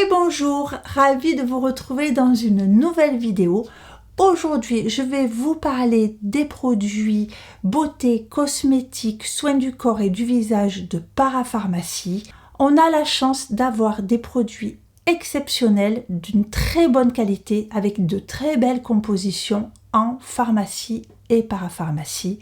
Et bonjour, ravie de vous retrouver dans une nouvelle vidéo. Aujourd'hui, je vais vous parler des produits beauté, cosmétiques, soins du corps et du visage de Parapharmacie. On a la chance d'avoir des produits exceptionnels, d'une très bonne qualité, avec de très belles compositions en pharmacie et Parapharmacie.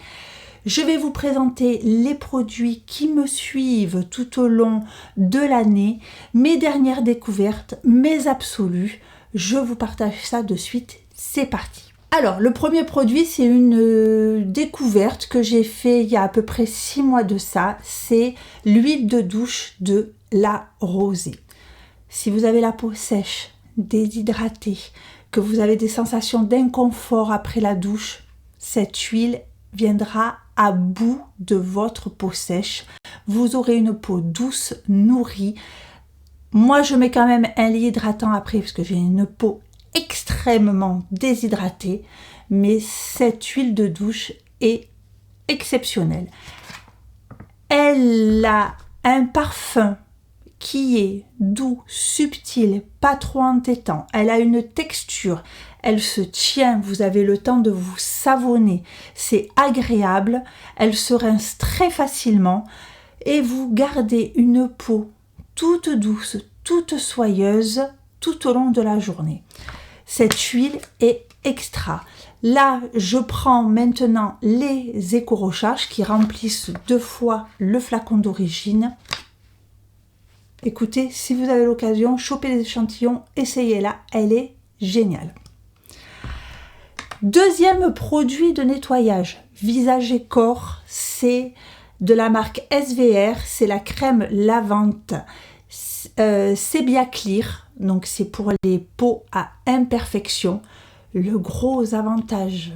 Je vais vous présenter les produits qui me suivent tout au long de l'année, mes dernières découvertes, mes absolus. Je vous partage ça de suite, c'est parti. Alors, le premier produit, c'est une découverte que j'ai fait il y a à peu près 6 mois de ça. C'est l'huile de douche de La Rosée. Si vous avez la peau sèche, déshydratée, que vous avez des sensations d'inconfort après la douche, cette huile viendra à bout de votre peau sèche. Vous aurez une peau douce, nourrie. Moi, je mets quand même un lit hydratant après parce que j'ai une peau extrêmement déshydratée. Mais cette huile de douche est exceptionnelle. Elle a un parfum qui est doux, subtil, pas trop entêtant. Elle a une texture, elle se tient, vous avez le temps de vous savonner. C'est agréable, elle se rince très facilement et vous gardez une peau toute douce, toute soyeuse tout au long de la journée. Cette huile est extra. Là, je prends maintenant les éco-recharges qui remplissent 2 fois le flacon d'origine. Écoutez, si vous avez l'occasion, chopez les échantillons, essayez-la, elle est géniale. Deuxième produit de nettoyage, visage et corps, c'est de la marque SVR, c'est la crème lavante Sebia Clear, donc c'est pour les peaux à imperfection. Le gros avantage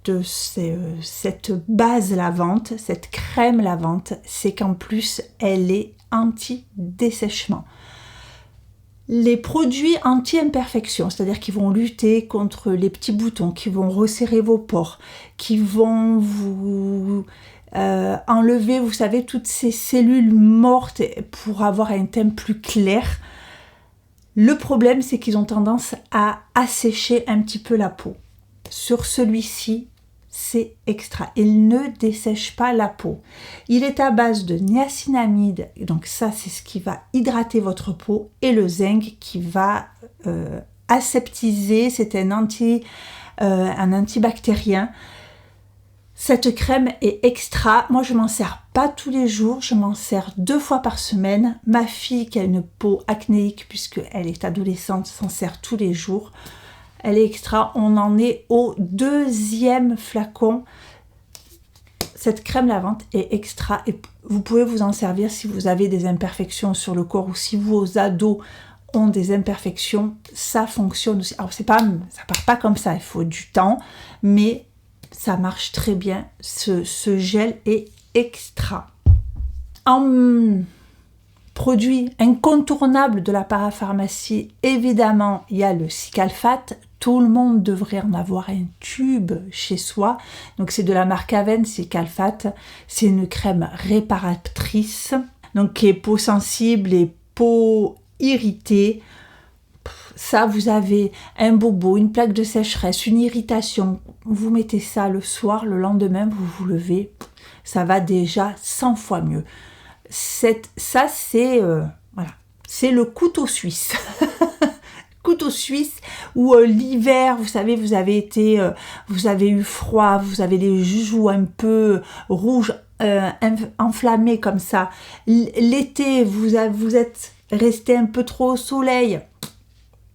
de cette base lavante, cette crème lavante, c'est qu'en plus elle est anti-dessèchement. Les produits anti-imperfection, c'est-à-dire qui vont lutter contre les petits boutons, qui vont resserrer vos pores, qui vont vous enlever, vous savez, toutes ces cellules mortes pour avoir un teint plus clair. Le problème, c'est qu'ils ont tendance à assécher un petit peu la peau. Sur celui-ci, c'est extra. Il ne dessèche pas la peau. Il est à base de niacinamide, donc ça c'est ce qui va hydrater votre peau, et le zinc qui va aseptiser, c'est un antibactérien. Cette crème est extra. Moi je m'en sers pas tous les jours, je m'en sers 2 fois par semaine. Ma fille qui a une peau acnéique puisqu'elle est adolescente s'en sert tous les jours. Elle est extra, on en est au 2e flacon. Cette crème lavante est extra et vous pouvez vous en servir si vous avez des imperfections sur le corps ou si vos ados ont des imperfections, ça fonctionne aussi. Alors ça part pas comme ça, il faut du temps, mais ça marche très bien. Ce gel est extra. En produit incontournable de la Parapharmacie, évidemment, il y a le Cicalfate. Tout le monde devrait en avoir un tube chez soi. Donc c'est de la marque Aven Cicalfate. C'est une crème réparatrice, donc qui est peau sensible et peau irritée. Ça, vous avez un bobo, une plaque de sécheresse, une irritation. Vous mettez ça le soir, le lendemain, vous vous levez. Ça va déjà 100 fois mieux. Ça, c'est c'est le couteau suisse. Couteau suisse où l'hiver, vous savez, vous avez eu froid, vous avez les joues un peu rouges, enflammées comme ça. L'été, vous êtes resté un peu trop au soleil.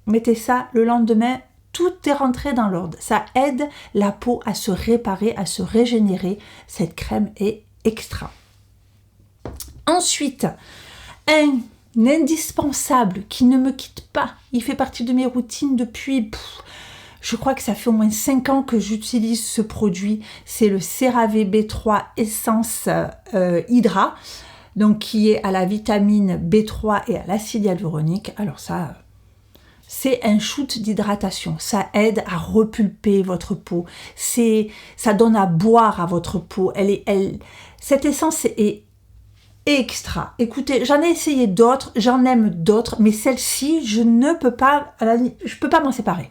Mettez ça le lendemain, tout est rentré dans l'ordre. Ça aide la peau à se réparer, à se régénérer. Cette crème est extra. Ensuite, un indispensable qui ne me quitte pas. Il fait partie de mes routines depuis, je crois que ça fait au moins 5 ans que j'utilise ce produit. C'est le CeraVe B3 Essence Hydra, donc qui est à la vitamine B3 et à l'acide hyaluronique. Alors ça, c'est un shoot d'hydratation. Ça aide à repulper votre peau. Ça donne à boire à votre peau. Cette essence est extra. Écoutez, j'en ai essayé d'autres, j'en aime d'autres, mais celle-ci, je ne peux pas, je peux pas m'en séparer.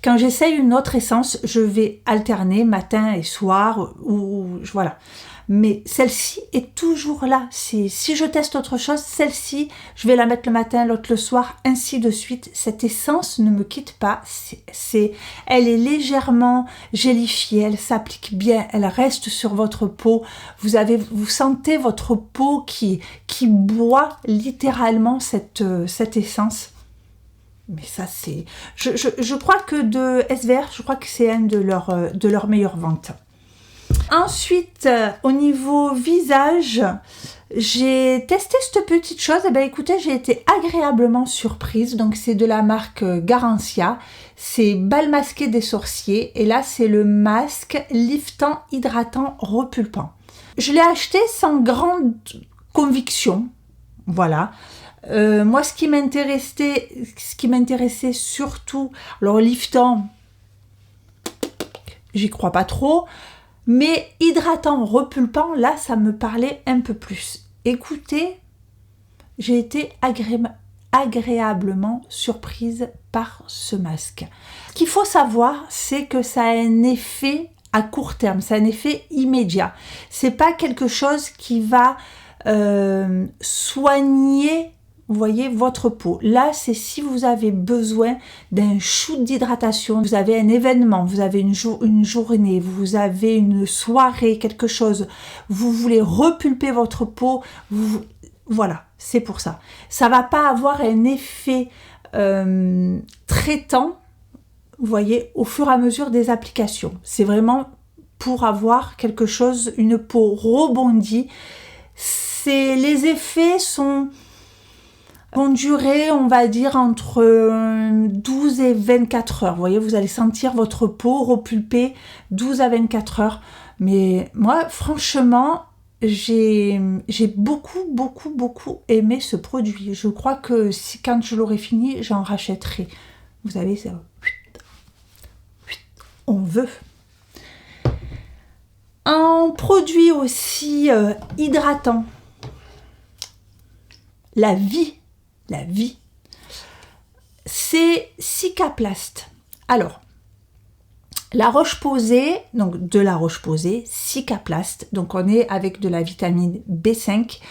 Quand j'essaye une autre essence, je vais alterner matin et soir, ou voilà. Mais celle-ci est toujours là. Si je teste autre chose, celle-ci, je vais la mettre le matin, l'autre le soir, ainsi de suite. Cette essence ne me quitte pas. Elle est légèrement gélifiée, elle s'applique bien, elle reste sur votre peau. Vous sentez votre peau qui boit littéralement cette essence. Mais ça, c'est... Je crois que de SVR, je crois que c'est une de leurs meilleures ventes. Ensuite, au niveau visage, j'ai testé cette petite chose. Et bien, écoutez, j'ai été agréablement surprise. Donc, c'est de la marque Garancia. C'est Bal Masqué des Sorciers. Et là, c'est le masque liftant, hydratant, repulpant. Je l'ai acheté sans grande conviction. Voilà. Moi, ce qui m'intéressait surtout, alors liftant, j'y crois pas trop, mais hydratant, repulpant, là, ça me parlait un peu plus. Écoutez, j'ai été agréablement surprise par ce masque. Ce qu'il faut savoir, c'est que ça a un effet à court terme, c'est un effet immédiat. C'est pas quelque chose qui va soigner, vous voyez, votre peau. Là, c'est si vous avez besoin d'un shoot d'hydratation, vous avez un événement, vous avez une journée, vous avez une soirée, quelque chose, vous voulez repulper votre peau, voilà, c'est pour ça. Ça va pas avoir un effet traitant, vous voyez, au fur et à mesure des applications. C'est vraiment pour avoir quelque chose, une peau rebondie. Les effets vont durer, on va dire, entre 12 et 24 heures. Vous voyez, vous allez sentir votre peau repulper 12 à 24 heures. Mais moi, franchement, j'ai beaucoup aimé ce produit. Je crois que quand je l'aurai fini, j'en rachèterai. Vous savez, ça, on veut. Un produit aussi hydratant. La vie, c'est Cicaplast. Alors, la Roche-Posay, donc de la Roche-Posay, Cicaplast, donc on est avec de la vitamine B5.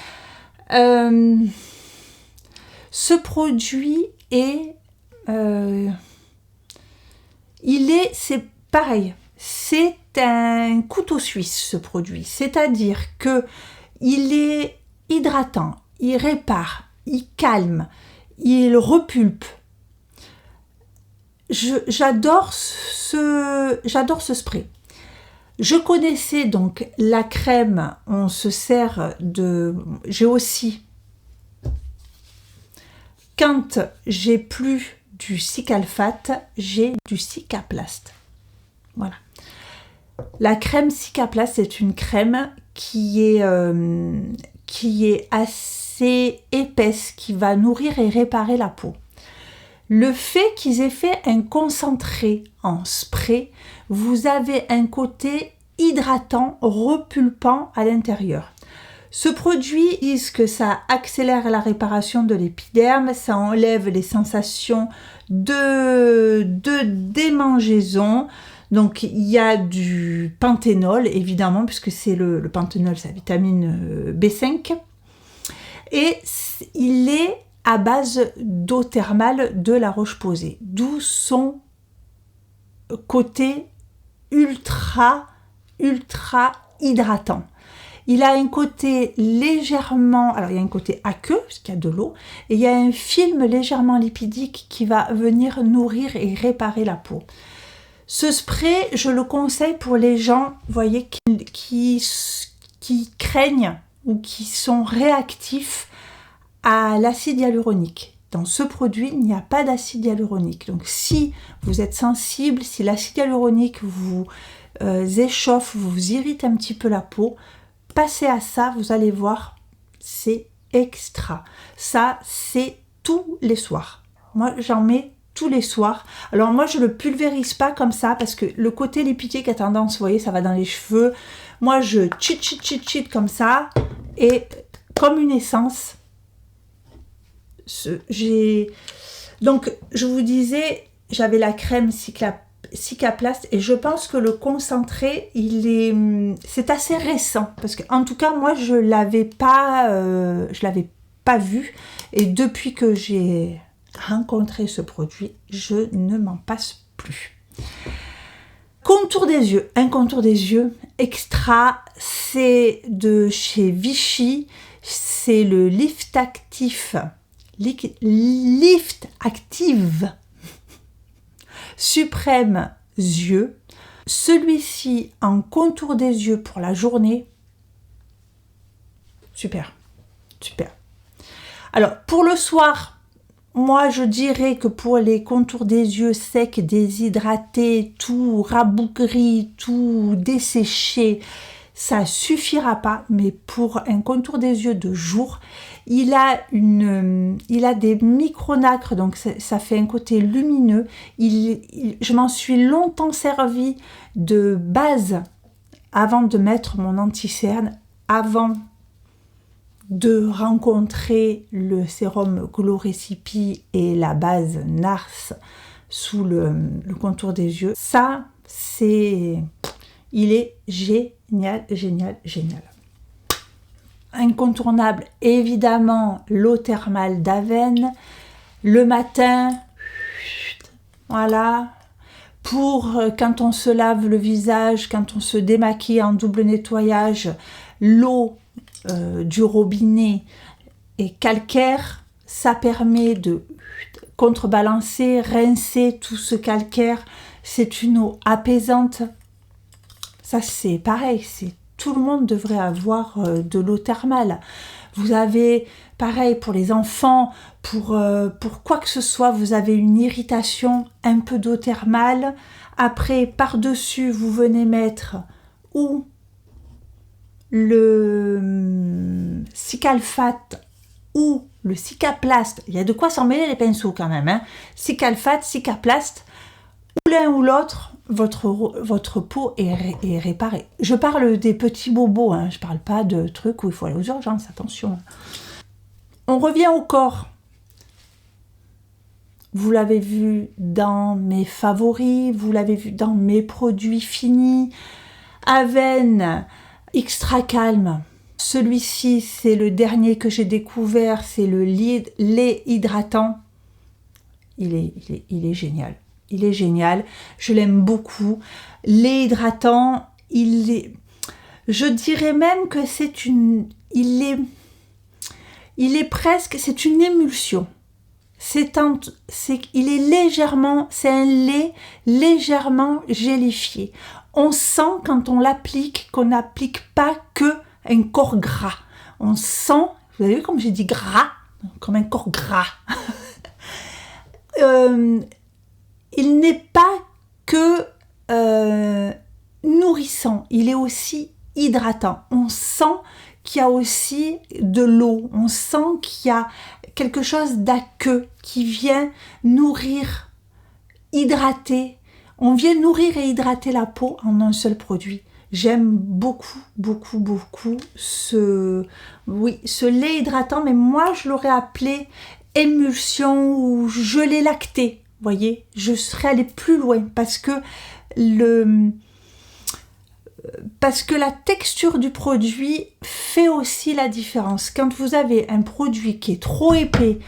Ce produit est, c'est pareil, c'est un couteau suisse ce produit, c'est-à-dire que il est hydratant, il répare, il calme, il repulpe. J'adore ce spray. Je connaissais donc la crème, on se sert de... J'ai aussi, quand j'ai plus du Cicalfate, j'ai du Cicaplast. Voilà. La crème Cicaplast, c'est une crème qui est assez épaisse, qui va nourrir et réparer la peau. Le fait qu'ils aient fait un concentré en spray, vous avez un côté hydratant, repulpant à l'intérieur. Ce produit dit que ça accélère la réparation de l'épiderme, ça enlève les sensations de démangeaison. Donc il y a du panthénol, évidemment, puisque c'est le panthénol, c'est la vitamine B5. Et il est à base d'eau thermale de la Roche-Posay, d'où son côté ultra hydratant. Il a un côté légèrement, alors il y a un côté aqueux, parce qu'il y a de l'eau, et il y a un film légèrement lipidique qui va venir nourrir et réparer la peau. Ce spray, je le conseille pour les gens, vous voyez, qui craignent ou qui sont réactifs à l'acide hyaluronique. Dans ce produit, il n'y a pas d'acide hyaluronique. Donc si vous êtes sensible, si l'acide hyaluronique vous échauffe, vous irrite un petit peu la peau, passez à ça, vous allez voir, c'est extra. Ça, c'est tous les soirs. Moi, j'en mets tous les soirs. Alors moi, je le pulvérise pas comme ça parce que le côté lipidique a tendance, vous voyez, ça va dans les cheveux. Moi, je cheat comme ça et comme une essence. Donc, je vous disais, j'avais la crème Cicaplast et je pense que le concentré, c'est assez récent. Parce que, en tout cas, moi, je l'avais pas vu. Et depuis que j'ai rencontré ce produit, je ne m'en passe plus. Contour des yeux, un contour des yeux extra, c'est de chez Vichy, c'est le Lift Active Suprême Yeux. Celui-ci en contour des yeux pour la journée, super, super. Alors pour le soir, moi, je dirais que pour les contours des yeux secs, déshydratés, tout rabougri, tout desséché, ça suffira pas. Mais pour un contour des yeux de jour, il a des micronacres, donc ça fait un côté lumineux. Je m'en suis longtemps servi de base avant de mettre mon anti-cerne, avant de rencontrer le sérum Glow Recipe et la base NARS sous le contour des yeux. Ça, il est génial, génial, génial. Incontournable, évidemment, l'eau thermale d'Aven. Le matin, voilà, pour quand on se lave le visage, quand on se démaquille en double nettoyage, l'eau du robinet est calcaire, ça permet de contrebalancer, rincer tout ce calcaire. C'est une eau apaisante. Ça, c'est pareil, tout le monde devrait avoir de l'eau thermale. Vous avez, pareil, pour les enfants, pour quoi que ce soit, vous avez une irritation, un peu d'eau thermale. Après, par-dessus, vous venez mettre ou le Cicalfate ou le Cicaplast. Il y a de quoi s'en mêler les pinceaux quand même. Hein. Cicalfate, Cicaplast, ou l'un ou l'autre, votre peau est réparée. Je parle des petits bobos, hein. Je ne parle pas de trucs où il faut aller aux urgences, attention. On revient au corps. Vous l'avez vu dans mes favoris, vous l'avez vu dans mes produits finis. Aven Extra Calme. Celui-ci, c'est le dernier que j'ai découvert, c'est le lait hydratant. Il est génial. Il est génial. Je l'aime beaucoup. Lait hydratant, je dirais même que c'est une émulsion. C'est un lait légèrement gélifié. On sent quand on l'applique qu'on n'applique pas que un corps gras. On sent, vous avez vu comme j'ai dit gras, comme un corps gras. Il n'est pas que nourrissant, il est aussi hydratant. On sent qu'il y a aussi de l'eau, on sent qu'il y a quelque chose d'aqueux qui vient nourrir, hydrater. On vient nourrir et hydrater la peau en un seul produit. J'aime beaucoup, beaucoup, beaucoup ce lait hydratant, mais moi je l'aurais appelé émulsion ou gelée lactée. Vous voyez, je serais allée plus loin parce que la texture du produit fait aussi la différence. Quand vous avez un produit qui est trop épais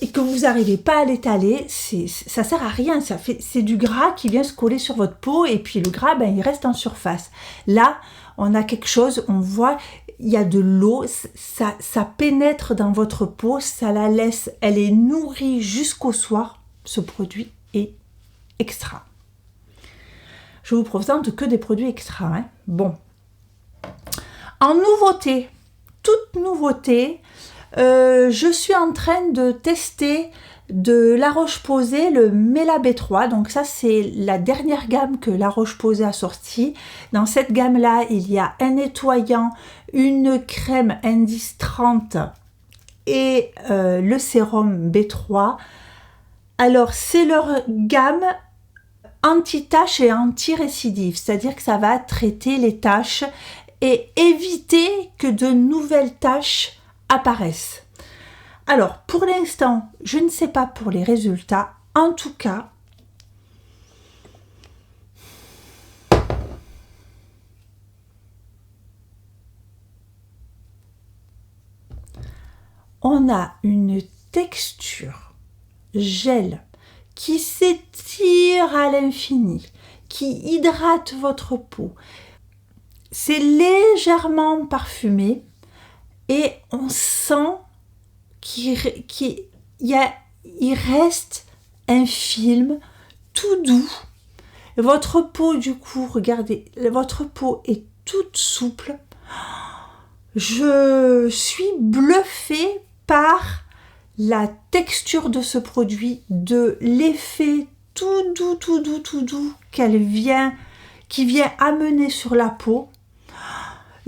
et que vous n'arrivez pas à l'étaler, ça sert à rien. C'est du gras qui vient se coller sur votre peau et puis le gras, il reste en surface. Là, on a quelque chose, on voit, il y a de l'eau, ça pénètre dans votre peau, ça la laisse, elle est nourrie jusqu'au soir. Ce produit est extra. Je vous présente que des produits extra. Hein. Bon. En nouveauté, toute nouveauté, je suis en train de tester de La Roche-Posay le Mela B3. Donc ça, c'est la dernière gamme que La Roche-Posay a sortie. Dans cette gamme-là, il y a un nettoyant, une crème Indice 30 et le sérum B3. Alors, c'est leur gamme anti-taches et anti-récidive, c'est-à-dire que ça va traiter les taches et éviter que de nouvelles taches apparaissent. Alors, pour l'instant, je ne sais pas pour les résultats. En tout cas, on a une texture gel qui s'étire à l'infini, qui hydrate votre peau. C'est légèrement parfumé et on sent qu'il reste un film tout doux. Votre peau, du coup, regardez, votre peau est toute souple. Je suis bluffée par la texture de ce produit, de l'effet tout doux qui vient amener sur la peau.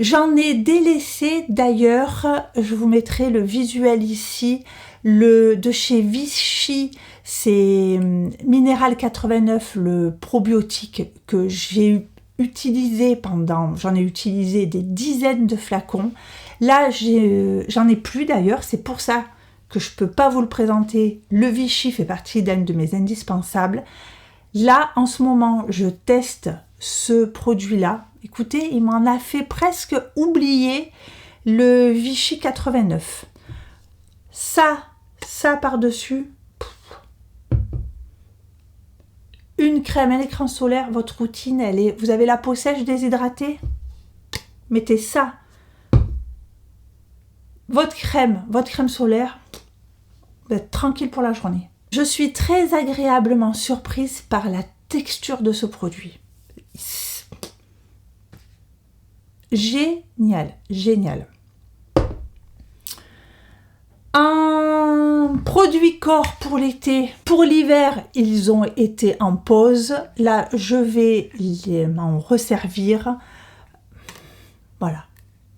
J'en ai délaissé d'ailleurs, je vous mettrai le visuel ici, de chez Vichy, c'est Minéral 89, le probiotique que j'ai utilisé j'en ai utilisé des dizaines de flacons. Là, j'en ai plus d'ailleurs, c'est pour ça que je ne peux pas vous le présenter. Le Vichy fait partie d'un de mes indispensables. Là, en ce moment, je teste ce produit-là. Écoutez, il m'en a fait presque oublier le Vichy 89. Ça par-dessus, une crème, un écran solaire, votre routine, vous avez la peau sèche, déshydratée, mettez ça. Votre crème solaire, vous êtes tranquille pour la journée. Je suis très agréablement surprise par la texture de ce produit. Génial. Un produit corps pour l'été. Pour l'hiver, ils ont été en pause. Là, je vais m'en resservir. Voilà.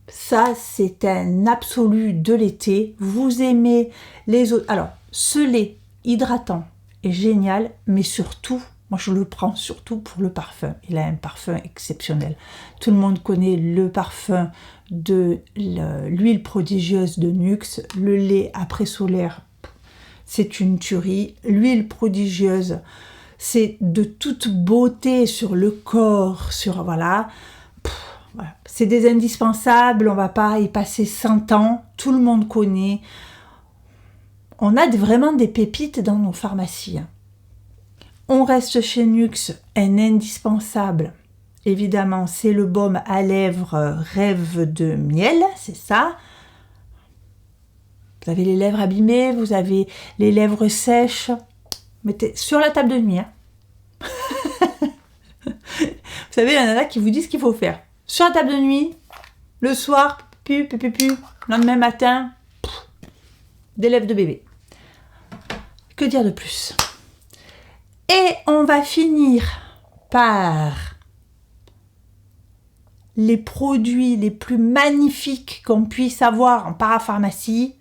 Ça, c'est un absolu de l'été. Vous aimez les autres. Alors, ce lait hydratant est génial, mais surtout, moi je le prends surtout pour le parfum. Il a un parfum exceptionnel. Tout le monde connaît le parfum de l'huile prodigieuse de Nuxe. Le lait après solaire, c'est une tuerie. L'huile prodigieuse, c'est de toute beauté sur le corps, voilà. Voilà. C'est des indispensables, on va pas y passer 100 ans, tout le monde connaît. On a vraiment des pépites dans nos pharmacies. On reste chez Nuxe, un indispensable. Évidemment, c'est le baume à lèvres Rêve de miel, c'est ça. Vous avez les lèvres abîmées, vous avez les lèvres sèches. Mettez sur la table de nuit. Vous savez, il y en a qui vous disent ce qu'il faut faire. Sur la table de nuit, le soir, lendemain matin, des lèvres de bébé. Que dire de plus? Et on va finir par les produits les plus magnifiques qu'on puisse avoir en parapharmacie,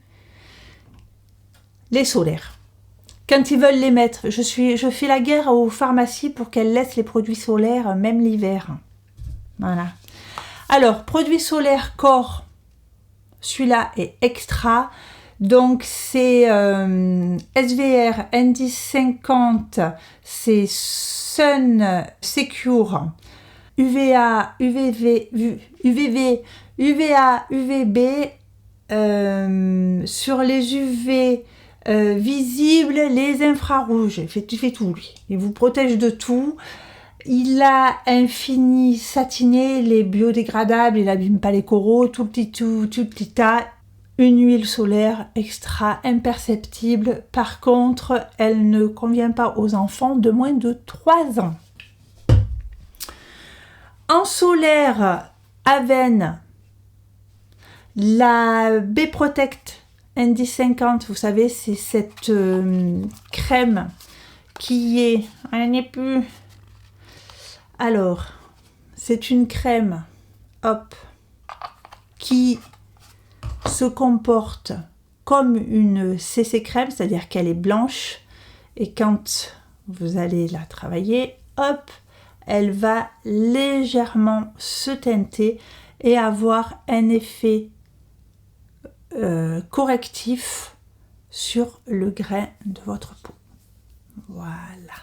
les solaires. Quand ils veulent les mettre, je fais la guerre aux pharmacies pour qu'elles laissent les produits solaires même l'hiver. Voilà. Alors, produits solaires corps, celui-là est extra. Donc, c'est SVR N1050, c'est Sun Secure, UVA, UVB, sur les UV visibles, les infrarouges. Il fait tout, lui. Il vous protège de tout. Il a un fini satiné, les biodégradables, il n'abîme pas les coraux, tout petit tas. Une huile solaire extra imperceptible. Par contre, elle ne convient pas aux enfants de moins de 3 ans. En solaire, Aven, la B-Protect N1050, vous savez, c'est cette crème qui est... Elle n'est plus... Alors, c'est une crème, hop, qui se comporte comme une CC crème, c'est-à-dire qu'elle est blanche, et quand vous allez la travailler, hop, elle va légèrement se teinter et avoir un effet correctif sur le grain de votre peau. Voilà.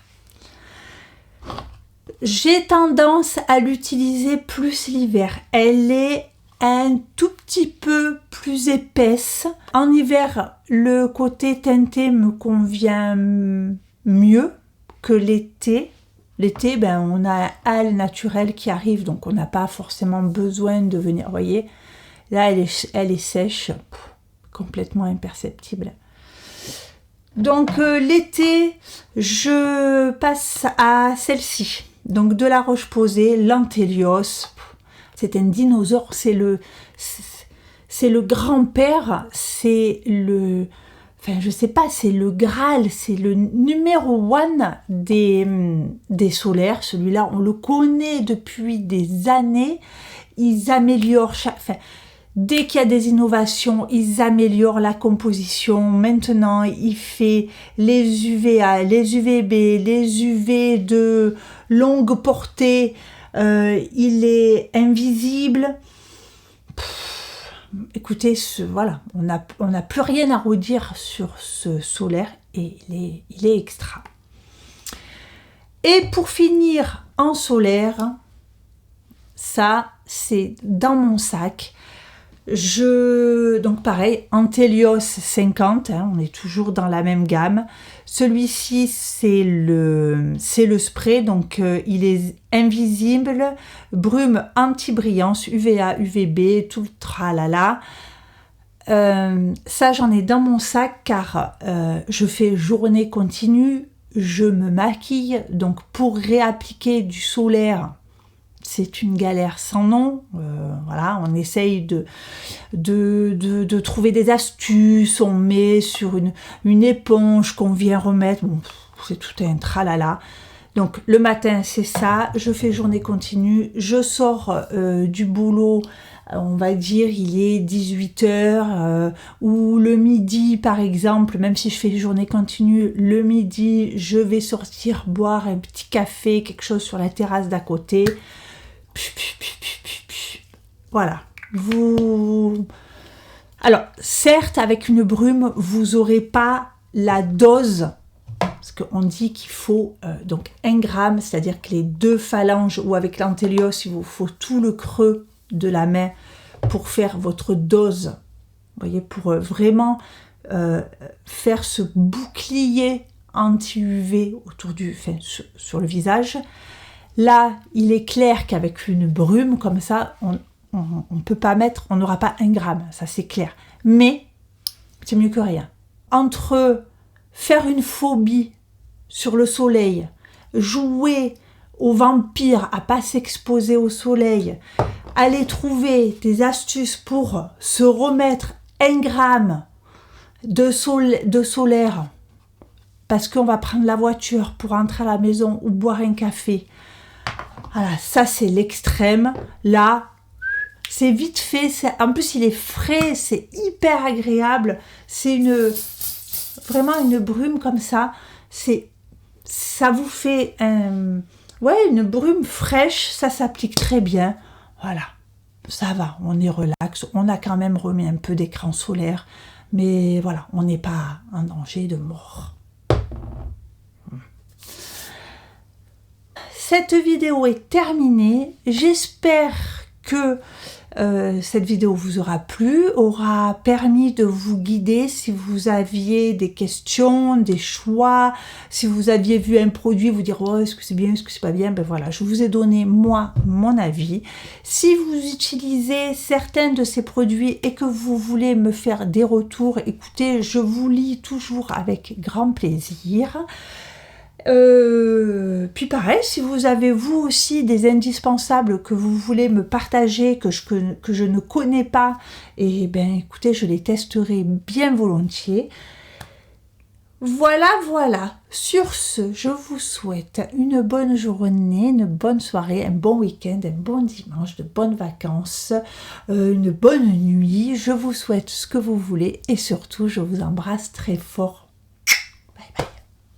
J'ai tendance à l'utiliser plus l'hiver. Elle est un tout petit peu plus épaisse. En hiver, le côté teinté me convient mieux que l'été. L'été, on a un hâle naturel qui arrive, donc on n'a pas forcément besoin de venir. Vous voyez, là, elle est sèche, complètement imperceptible. Donc l'été, je passe à celle-ci. Donc de la Roche-Posay, l'Anthelios. C'est un dinosaure, c'est le grand-père, c'est le... Enfin, je sais pas, c'est le Graal, c'est le numéro 1 des solaires. Celui-là, on le connaît depuis des années. Ils améliorent dès qu'il y a des innovations, ils améliorent la composition. Maintenant, il fait les UVA, les UVB, les UV de longue portée. Il est invisible. Écoutez, voilà, on n'a plus rien à redire sur ce solaire et il est extra. Et pour finir en solaire, ça c'est dans mon sac. Donc pareil, Anthelios 50, on est toujours dans la même gamme. Celui-ci c'est le spray, donc il est invisible, brume anti-brillance, UVA, UVB, tout le tralala. Ça j'en ai dans mon sac car je fais journée continue, je me maquille, donc pour réappliquer du solaire, c'est une galère sans nom. Voilà, on essaye de trouver des astuces, on met sur une éponge qu'on vient remettre, bon, c'est tout un tralala. Donc le matin c'est ça, je fais journée continue, je sors du boulot, on va dire il est 18h, ou le midi par exemple, même si je fais journée continue, le midi je vais sortir boire un petit café, quelque chose sur la terrasse d'à côté. Voilà. Alors, certes, avec une brume, vous n'aurez pas la dose, parce qu'on dit qu'il faut donc 1 gramme, c'est-à-dire que les 2 phalanges, ou avec l'Anthelios, il vous faut tout le creux de la main pour faire votre dose. Vous voyez, pour vraiment faire ce bouclier anti-UV autour sur le visage. Là, il est clair qu'avec une brume comme ça, on ne peut pas mettre, on n'aura pas 1 gramme, ça c'est clair. Mais c'est mieux que rien. Entre faire une phobie sur le soleil, jouer au vampire à pas s'exposer au soleil, aller trouver des astuces pour se remettre 1 gramme de solaire, parce qu'on va prendre la voiture pour rentrer à la maison ou boire un café. Voilà, ça c'est l'extrême. Là, c'est vite fait. En plus, il est frais, c'est hyper agréable. C'est vraiment une brume comme ça. Ça vous fait une brume fraîche. Ça s'applique très bien. Voilà, ça va. On est relax. On a quand même remis un peu d'écran solaire, mais voilà, on n'est pas en danger de mort. Cette vidéo est terminée. J'espère que cette vidéo vous aura plu, aura permis de vous guider si vous aviez des questions, des choix, si vous aviez vu un produit, vous dire oh, est-ce que c'est bien, est-ce que c'est pas bien, ben voilà, je vous ai donné moi mon avis. Si vous utilisez certains de ces produits et que vous voulez me faire des retours, écoutez, je vous lis toujours avec grand plaisir. Puis pareil, si vous avez vous aussi des indispensables que vous voulez me partager, que je ne connais pas, et ben écoutez, je les testerai bien volontiers. Voilà. Sur ce, je vous souhaite une bonne journée, une bonne soirée, un bon week-end, un bon dimanche, de bonnes vacances, une bonne nuit. Je vous souhaite ce que vous voulez et surtout, je vous embrasse très fort.